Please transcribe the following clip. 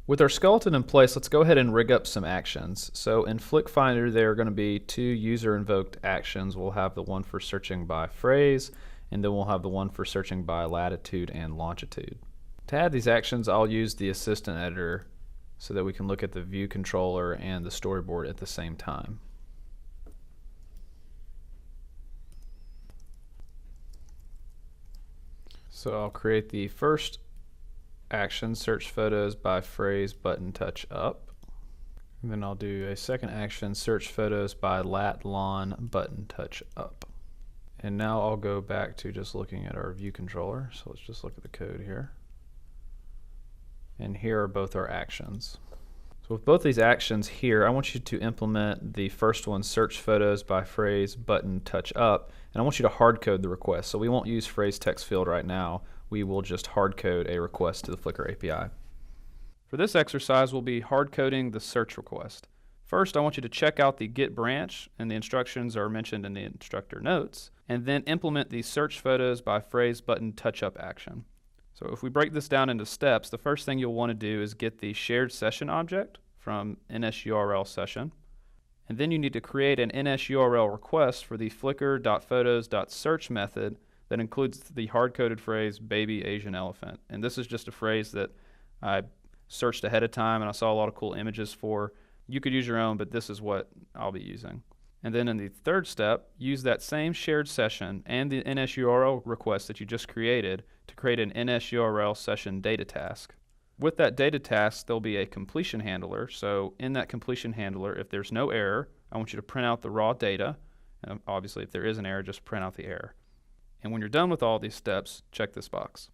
With our skeleton in place, let's go ahead and rig up some actions. So in Flick Finder, there are going to be two user-invoked actions. We'll have the one for searching by phrase, and then we'll have the one for searching by latitude and longitude. To add these actions, I'll use the assistant editor so that we can look at the view controller and the storyboard at the same time. So I'll create the first action, search photos by phrase button touch up. And then I'll do a second action, search photos by lat lon button touch up. And now I'll go back to just looking at our view controller. So let's just look at the code here. And here are both our actions. So with both these actions here, I want you to implement the first one, search photos by phrase button touch up, and I want you to hard code the request. So we won't use phrase text field right now. We will just hard code a request to the Flickr API. For this exercise, we'll be hard coding the search request. First, I want you to check out the get branch, and the instructions are mentioned in the instructor notes, and then implement the search photos by phrase button touch up action. So if we break this down into steps, the first thing you'll want to do is get the shared session object from NSURL session, and then you need to create an NSURL request for the flickr.photos.search method that includes the hard-coded phrase baby Asian elephant. And this is just a phrase that I searched ahead of time and I saw a lot of cool images for. You could use your own, but this is what I'll be using. And then in the third step, use that same shared session and the NSURL request that you just created to create an NSURL session data task. With that data task, there'll be a completion handler. So in that completion handler, if there's no error, I want you to print out the raw data. And obviously, if there is an error, just print out the error. And when you're done with all these steps, check this box.